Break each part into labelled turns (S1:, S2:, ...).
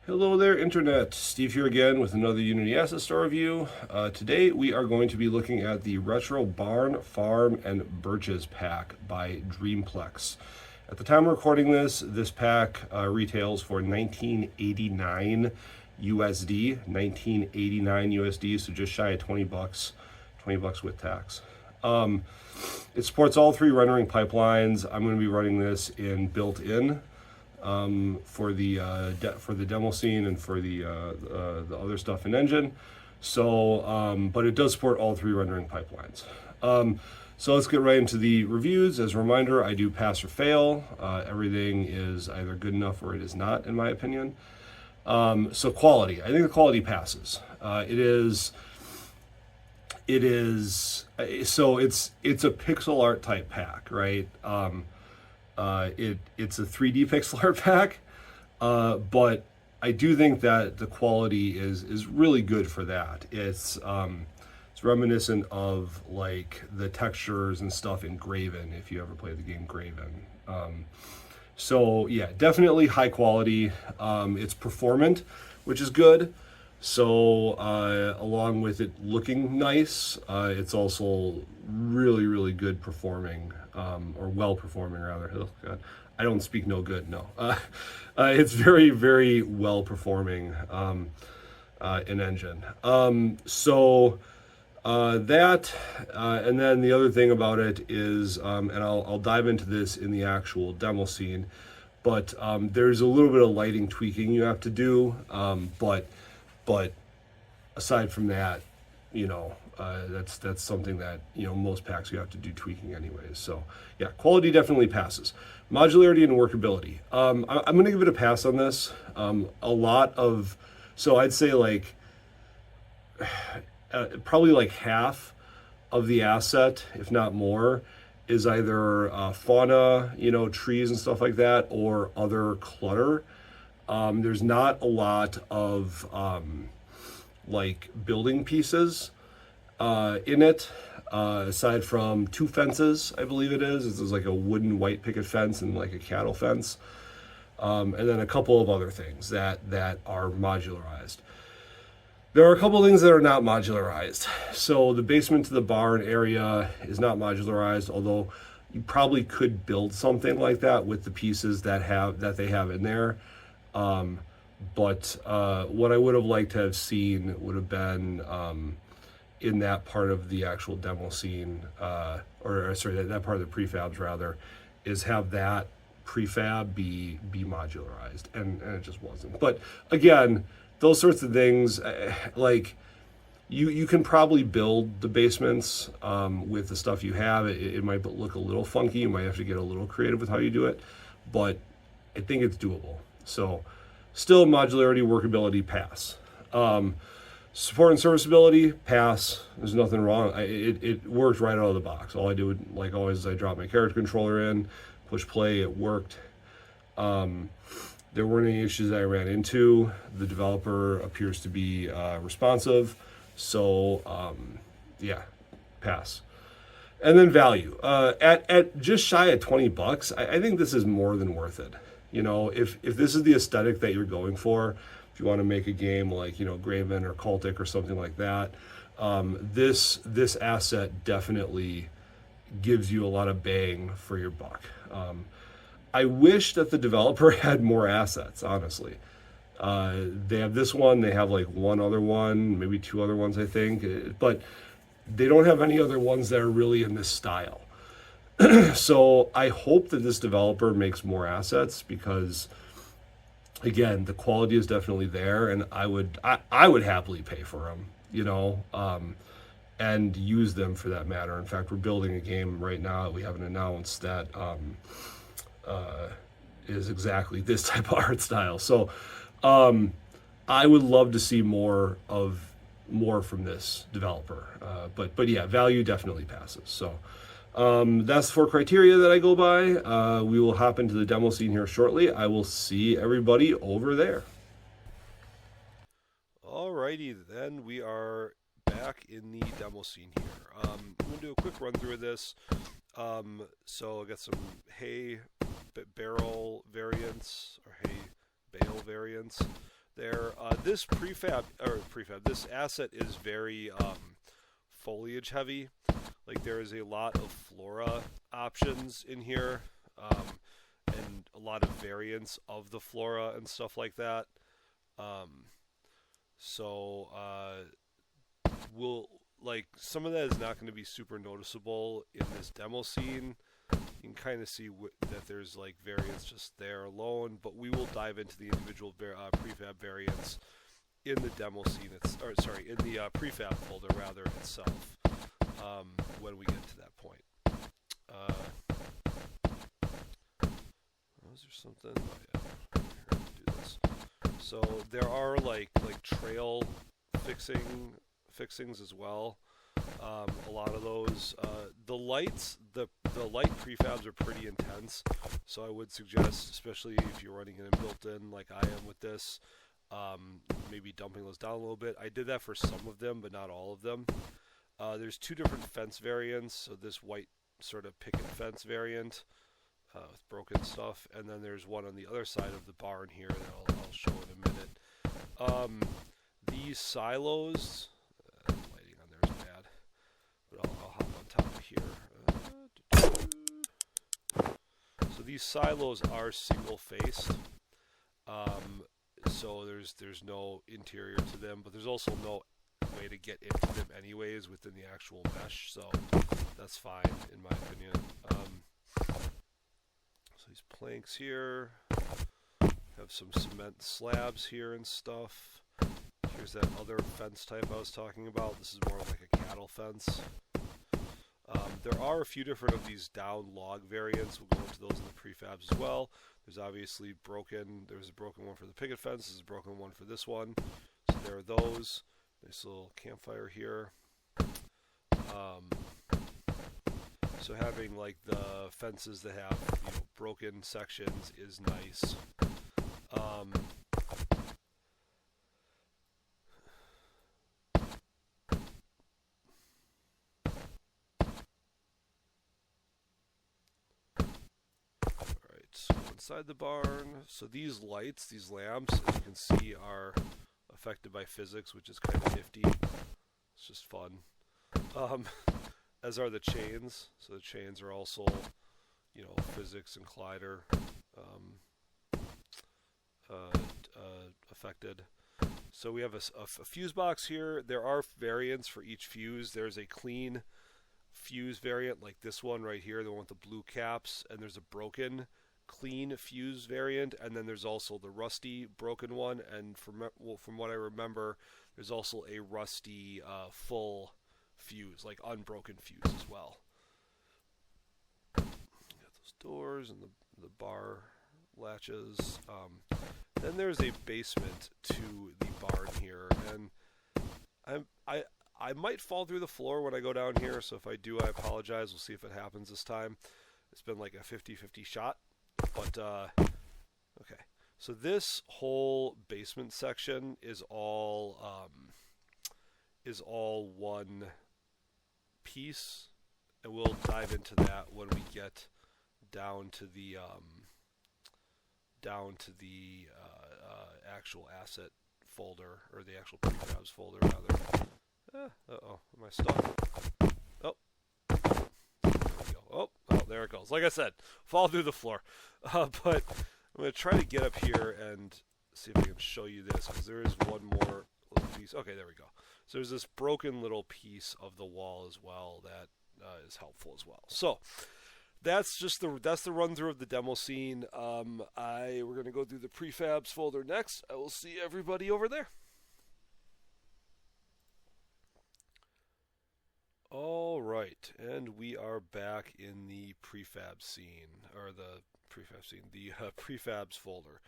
S1: Hello there, Internet. Steve here again with another Unity Asset Store review. Today we are going to be looking at the Retro Barn, Farm, and Birches pack by Dreamplex. At the time of recording this pack retails for 1989 USD, 1989 USD, so just shy of 20 bucks, 20 bucks with tax. It supports all three rendering pipelines. I'm going to be running this in built-in. For the demo scene and for the other stuff in engine. So, but it does support all three rendering pipelines. So let's get right into the reviews. As a reminder, I do pass or fail. Everything is either good enough or it is not, in my opinion. So quality, I think the quality passes. So it's a pixel art type pack, right? It's a 3D pixel art pack, but I do think that the quality is really good for that. It's reminiscent of like the textures and stuff in Graven, if you ever played the game Graven. So yeah, definitely high quality. It's performant, which is good. So along with it looking nice, it's also really good performing, or well performing rather. Oh God, I don't speak no good. No, it's very well performing in engine. That and then the other thing about it is, and I'll dive into this in the actual demo scene, but there's a little bit of lighting tweaking you have to do, but aside from that, that's something that, most packs you have to do tweaking anyways. So yeah, quality definitely passes. Modularity and workability. I'm going to give it a pass on this. So I'd say like probably like half of the asset, if not more, is either fauna, trees and stuff like that, or other clutter. There's not a lot of like building pieces in it, aside from two fences, I believe it is. It's like a wooden white picket fence and like a cattle fence, and then a couple of other things that are modularized. There are a couple of things that are not modularized. So the basement to the barn area is not modularized, although you probably could build something like that with the pieces that they have in there. But what I would have liked to have seen would have been in that part of the actual demo scene, or sorry, that part of the prefabs rather, is have that prefab be modularized, and it just wasn't. But again, those sorts of things, like you can probably build the basements with the stuff you have. It might look a little funky. You might have to get a little creative with how you do it, but I think it's doable. So still modularity, workability, pass. Support and serviceability, pass. There's nothing wrong. It worked right out of the box. All I did, like always, is I dropped my character controller in, push play, it worked. There weren't any issues that I ran into. The developer appears to be responsive. So yeah, pass. And then value. At just shy of 20 bucks, I think this is more than worth it. If this is the aesthetic that you're going for, if you want to make a game like, Graven or Cultic or something like that, this asset definitely gives you a lot of bang for your buck. I wish that the developer had more assets, honestly. They have this one, they have like one other one, maybe two other ones, I think, but they don't have any other ones that are really in this style. So I hope that this developer makes more assets because, again, the quality is definitely there, and I would happily pay for them, and use them for that matter. In fact, we're building a game right now that we haven't announced that is exactly this type of art style. So I would love to see more from this developer. But yeah, value definitely passes. So. That's the 4 criteria that I go by. We will hop into the demo scene here shortly. I will see everybody over there. Alrighty, then we are back in the demo scene here. I'm going to do a quick run through of this. So I got some hay barrel variants, or hay bale variants. there. This this asset is very foliage heavy. Like there is a lot of flora options in here, and a lot of variants of the flora and stuff like that. So we'll like some of that is not going to be super noticeable in this demo scene. You can kind of see that there's like variants just there alone, but we will dive into the individual prefab variants in the demo scene. In the prefab folder rather itself, when we get to that point. Was there something? Oh yeah, here, let's do this. So there are like trail fixings as well. A lot of those. The light prefabs are pretty intense, so I would suggest, especially if you're running an built-in like I am with this, maybe dumping those down a little bit. I did that for some of them, but not all of them. There's two different fence variants. So this white sort of picket fence variant with broken stuff, and then there's one on the other side of the barn here that I'll show in a minute. These silos, lighting on there is bad, but I'll hop on top of here. So these silos are single-faced, so there's no interior to them, but there's also no way to get into them anyways within the actual mesh, so that's fine in my opinion. So these planks here have some cement slabs here and stuff. Here's that other fence type I was talking about. This is more like a cattle fence. There are a few different of these down log variants. We'll go into those in the prefabs as well. There's obviously there's a broken one for the picket fence. There's a broken one for this one. So there are those. Nice little campfire here. So having like the fences that have broken sections is nice. So inside the barn, so these lights, these lamps, as you can see, are affected by physics, which is kind of nifty. It's just fun. As are the chains. So the chains are also, physics and collider affected. So we have a fuse box here. There are variants for each fuse. There's a clean fuse variant like this one right here, the one with the blue caps, and there's a broken clean fuse variant, and then there's also the rusty broken one, and from what I remember, there's also a rusty full fuse, like unbroken fuse as well. Got those doors and the bar latches. Then there's a basement to the barn here, and I might fall through the floor when I go down here, so if I do, I apologize. We'll see if it happens this time. It's been like a 50-50 shot. But, okay. So this whole basement section is all one piece, and we'll dive into that when we get down to the actual asset folder, or the actual prefabs folder rather. Uh-oh, am I stuck? Oh. Oh, there it goes. Like I said, fall through the floor. But I'm going to try to get up here and see if I can show you this, because there is one more little piece. Okay, there we go. So there's this broken little piece of the wall as well that is helpful as well. So that's the run through of the demo scene. We're going to go through the prefabs folder next. I will see everybody over there. All right, and we are back in the prefab scene, the prefabs folder.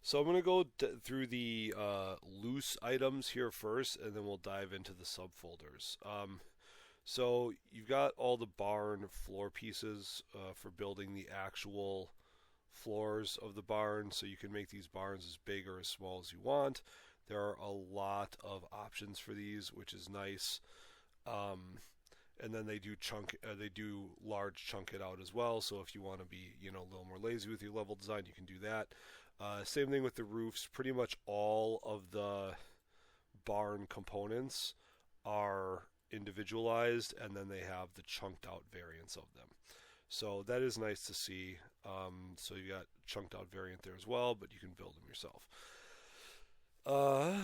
S1: So I'm going to go through the loose items here first, and then we'll dive into the subfolders. So you've got all the barn floor pieces for building the actual floors of the barn, so you can make these barns as big or as small as you want. There are a lot of options for these, which is nice. And then they do large chunk it out as well. So if you want to be, a little more lazy with your level design, you can do that. Same thing with the roofs. Pretty much all of the barn components are individualized, and then they have the chunked out variants of them. So that is nice to see. So you got chunked out variant there as well, but you can build them yourself. Oh,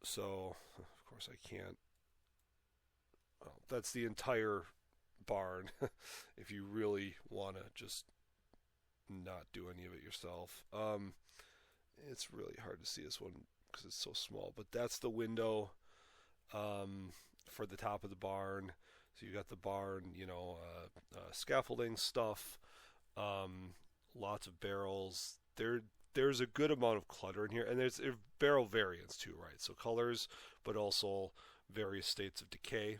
S1: so of course I can't. Well, that's the entire barn. If you really want to just not do any of it yourself, it's really hard to see this one because it's so small. But that's the window for the top of the barn. So you got the barn, scaffolding stuff, lots of barrels. There's a good amount of clutter in here, and there's barrel variants too, right? So colors, but also various states of decay.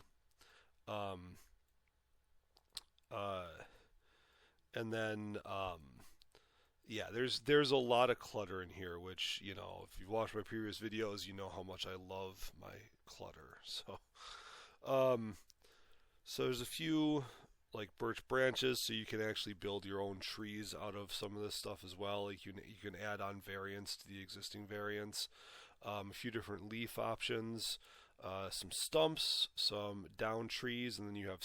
S1: And then there's a lot of clutter in here, which, if you've watched my previous videos, you know how much I love my clutter. So there's a few like birch branches, so you can actually build your own trees out of some of this stuff as well. Like you can add on variants to the existing variants. A few different leaf options, some stumps, some down trees, and then you have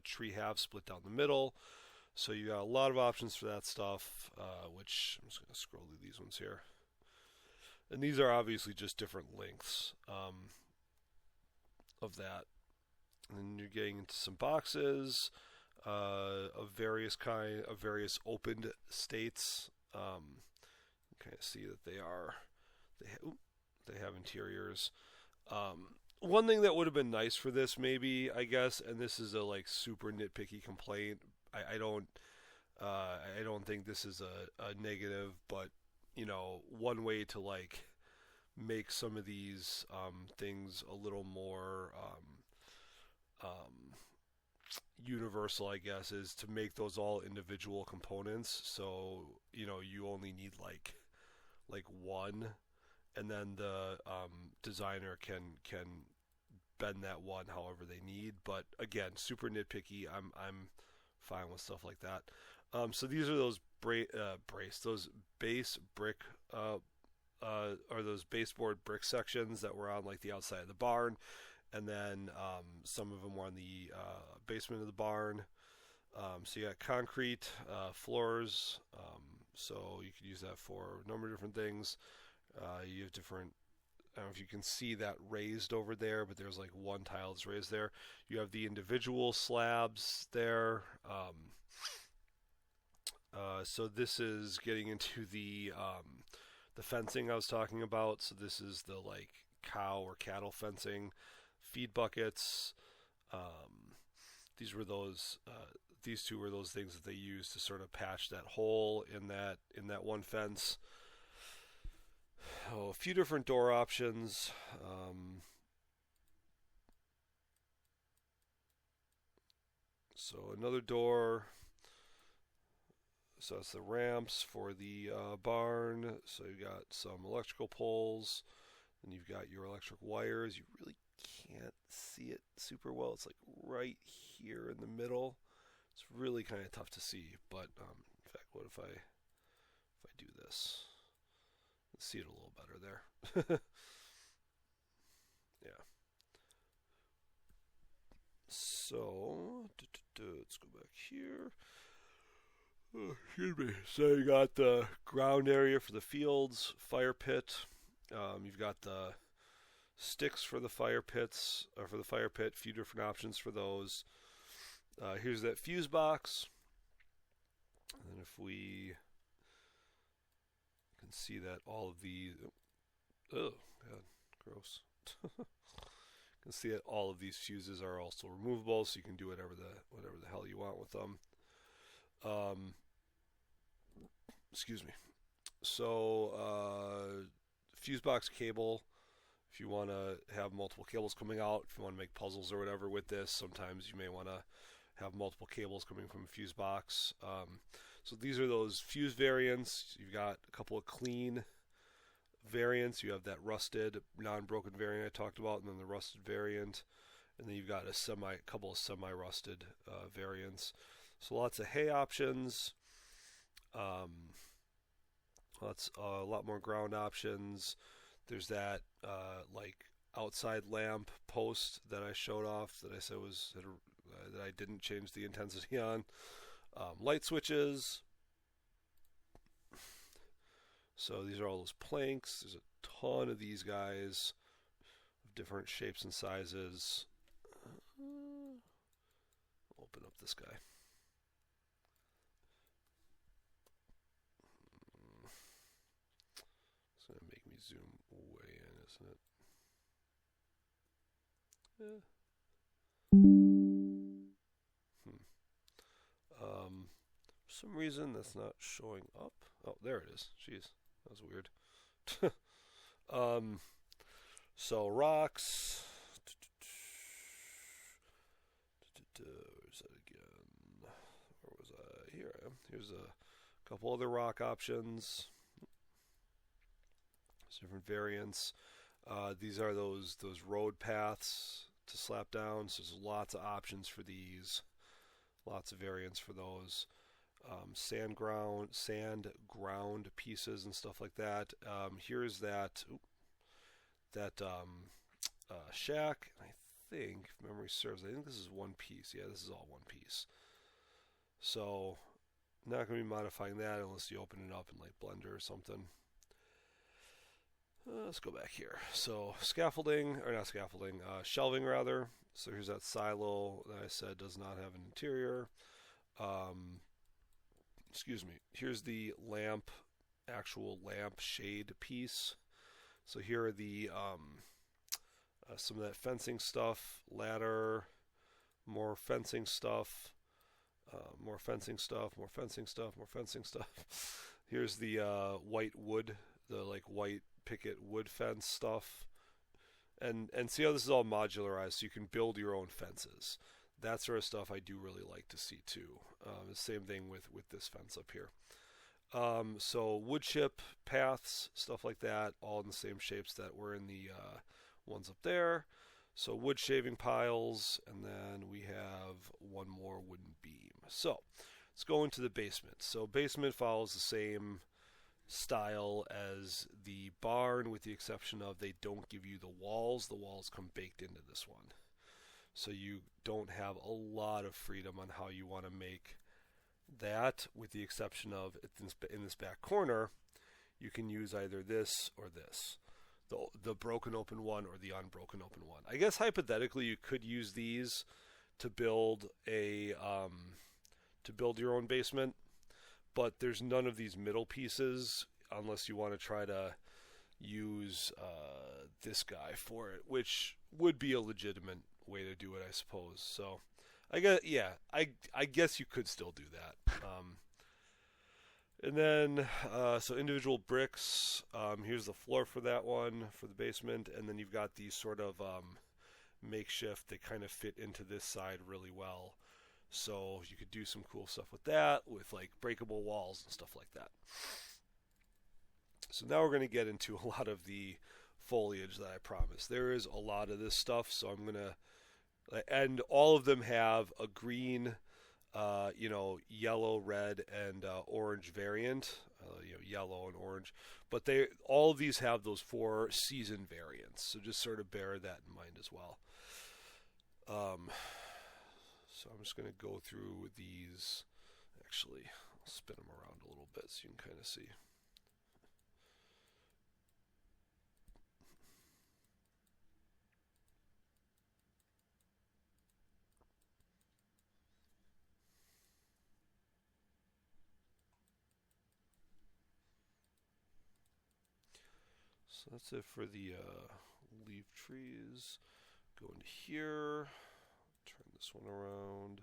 S1: tree halves split down the middle. So you got a lot of options for that stuff, which I'm just going to scroll through these ones here. And these are obviously just different lengths of that. And then you're getting into some boxes of various opened states. You kind of see that they have interiors. One thing that would have been nice for this, maybe, I guess, and this is a super nitpicky complaint. I don't think this is a negative, but one way to make some of these things a little more universal, I guess, is to make those all individual components. So you only need like one, and then the designer can bend that one however they need. But again, super nitpicky. I'm fine with stuff like that. So these are those those base brick or those baseboard brick sections that were on the outside of the barn. And then some of them were on the basement of the barn. So you got concrete floors. So you could use that for a number of different things. You have different. I don't know if you can see that raised over there, but there's one tile that's raised there. You have the individual slabs there. So this is getting into the fencing I was talking about. So this is the cow or cattle fencing. Feed buckets. These two were those things that they used to sort of patch that hole in that one fence. A few different door options. So another door. So it's the ramps for the barn. So you got some electrical poles. Then you've got your electric wires. You really can't see it super well. It's right here in the middle. It's really kind of tough to see. But in fact, what if I do this? Let's see it a little better there. Yeah. So let's go back here. Oh, excuse me. So you got the ground area for the fields, fire pit. You've got the sticks for the fire pits, or for the fire pit. A few different options for those. Here's that fuse box. And then if we can see that all of these, oh god, gross. You can see that all of these fuses are also removable, so you can do whatever the hell you want with them. Excuse me. So fuse box cable. If you want to have multiple cables coming out, if you want to make puzzles or whatever with this, sometimes you may want to have multiple cables coming from a fuse box. So these are those fuse variants. You've got a couple of clean variants. You have that rusted, non-broken variant I talked about, and then the rusted variant. And then you've got a couple of semi-rusted variants. So lots of hay options.
S2: That's a lot more ground options. There's that like outside lamp post that I showed off that I said was that I didn't change the intensity on. Light switches. So these are all those planks. There's a ton of these guys of different shapes and sizes. Open up this guy. It's going to make me zoom way in, isn't it? Yeah. For some reason, that's not showing up. Oh, there it is. Jeez, that was weird. um, so rocks. Where's that again? Where was I? Here I am. Here's a couple other rock options. There's different variants. These are those road paths to slap down. So there's lots of options for these. Lots of variants for those. Sand ground pieces and stuff like that. Here's that shack. I think, if memory serves, I think this is one piece. Yeah, this is all one piece. So not going to be modifying that unless you open it up in like Blender or something. Let's go back here. So scaffolding, or not scaffolding, shelving rather. So here's that silo that I said does not have an interior. Excuse me. Here's the actual lamp shade piece. So here are the some of that fencing stuff, ladder, more fencing stuff, more fencing stuff, more fencing stuff, more fencing stuff. Here's the white wood, the like white picket wood fence stuff. And see how this is all modularized, so you can build your own fences. That sort of stuff I do really like to see too. The same thing with this fence up here. So wood chip paths, stuff like that, all in the same shapes that were in the ones up there. So wood shaving piles, and then we have one more wooden beam. So let's go into the basement. So basement follows the same style as the barn, with the exception of they don't give you the walls. The walls come baked into this one. So you don't have a lot of freedom on how you want to make that, with the exception of in this back corner, you can use either this or this. The broken open one or the unbroken open one. I guess hypothetically you could use these to build your own basement, but there's none of these middle pieces unless you want to try to use this guy for it, which would be a legitimate way to do it, I suppose. So I guess you could still do that. And then, so individual bricks. Here's the floor for that one, for the basement. And then you've got these sort of makeshift that kind of fit into this side really well. So you could do some cool stuff with that, with like breakable walls and stuff like that. So now we're going to get into a lot of the foliage that I promised. There is a lot of this stuff, so I'm going to... And all of them have a green... yellow, red, and orange variant. Yellow and orange, but all of these have those 4 season variants. So just sort of bear that in mind as well. So I'm just going to go through these. Actually, I'll spin them around a little bit so you can kind of see. So that's it for the leaf trees. Go into here, turn this one around.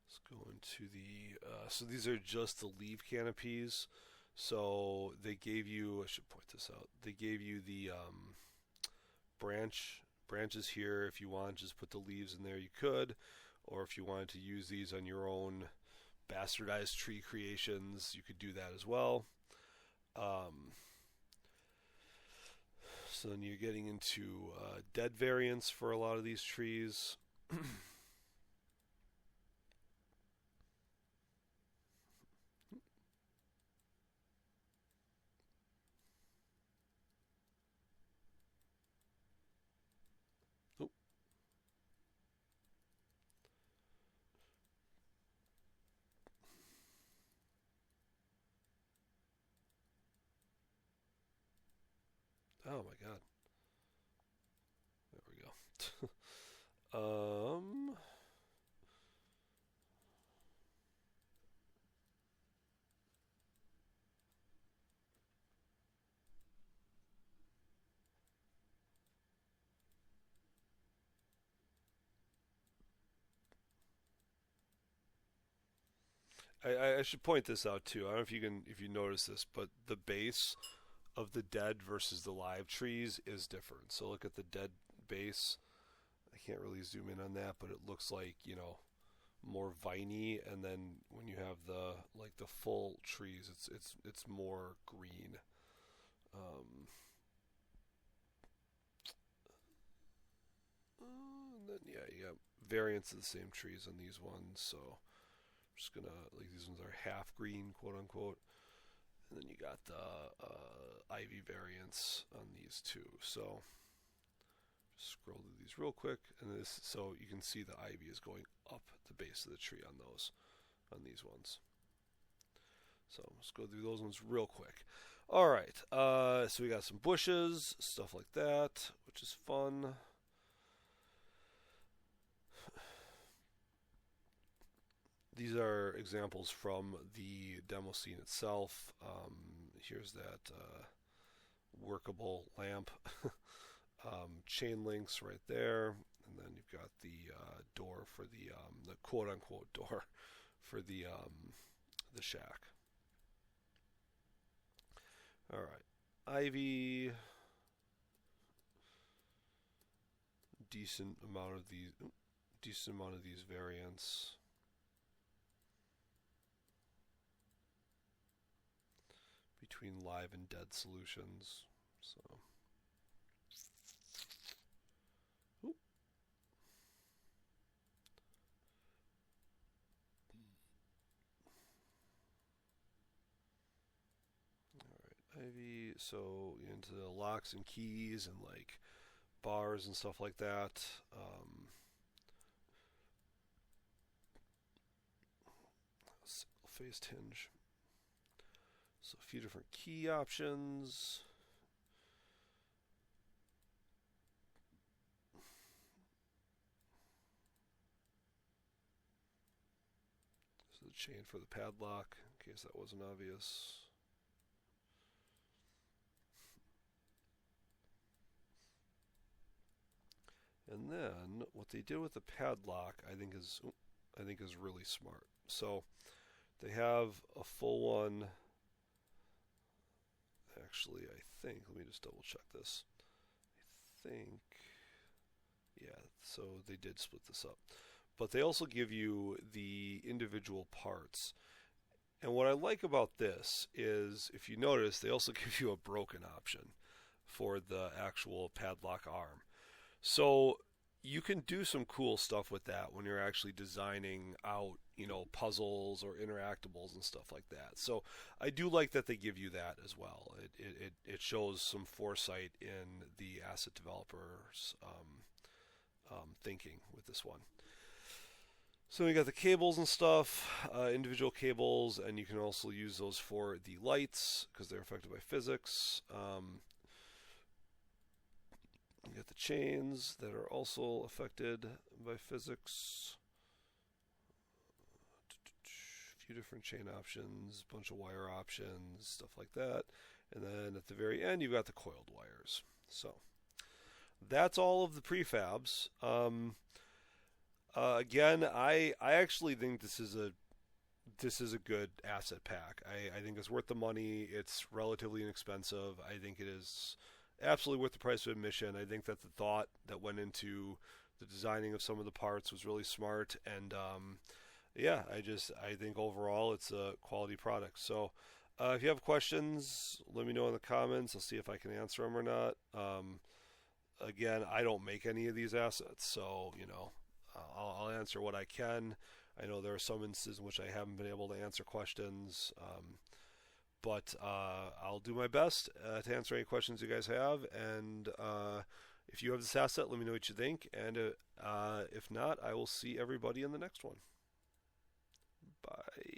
S2: Let's go into the, so these are just the leaf canopies. So they gave you, I should point this out, they gave you the branches here. If you want, just put the leaves in there, you could. Or if you wanted to use these on your own bastardized tree creations, you could do that as well. Um, so then you're getting into dead variants for a lot of these trees. Oh, oh my god. There we go. I should point this out too. I don't know if you notice this, but the base of the dead versus the live trees is different. So look at the dead base. I can't really zoom in on that, but it looks like, more viney, and then when you have the full trees, it's more green. Um, and then yeah, you got variants of the same trees on these ones. So I'm just gonna like these ones are half green, quote unquote, and then you got the ivy variants on these two. So just scroll through these real quick, and this so you can see the ivy is going up the base of the tree on these ones. So let's go through those ones real quick. All right, so we got some bushes, stuff like that, which is fun. These are examples from the demo scene itself. Here's that workable lamp. Chain links right there, and then you've got the door for the quote unquote door for the shack. All right, ivy, decent amount of these variants. Between live and dead solutions. So Oop. All right, ivy. So into the locks and keys and like bars and stuff like that. Single-faced hinge. So a few different key options. So the chain for the padlock, in case that wasn't obvious. And then what they did with the padlock, I think is really smart. So they have a full one. Actually, I think, let me just double check this. I think, yeah, so they did split this up. But they also give you the individual parts. And what I like about this is, if you notice, they also give you a broken option for the actual padlock arm. So you can do some cool stuff with that when you're actually designing out, puzzles or interactables and stuff like that. So I do like that they give you that as well. It shows some foresight in the asset developers' thinking with this one. So you got the cables and stuff, individual cables, and you can also use those for the lights because they're affected by physics. You got the chains that are also affected by physics. A few different chain options, bunch of wire options, stuff like that. And then at the very end, you've got the coiled wires. So that's all of the prefabs. Again, I actually think this is a this is a good asset pack. I think it's worth the money. It's relatively inexpensive. I think it is absolutely worth the price of admission. I think that the thought that went into the designing of some of the parts was really smart, and yeah, I think overall it's a quality product. So if you have questions, let me know in the comments. I'll see if I can answer them or not. Again, I don't make any of these assets, so I'll answer what I can. I know there are some instances in which I haven't been able to answer questions, but I'll do my best to answer any questions you guys have. And if you have this asset, let me know what you think. And if not, I will see everybody in the next one. Bye.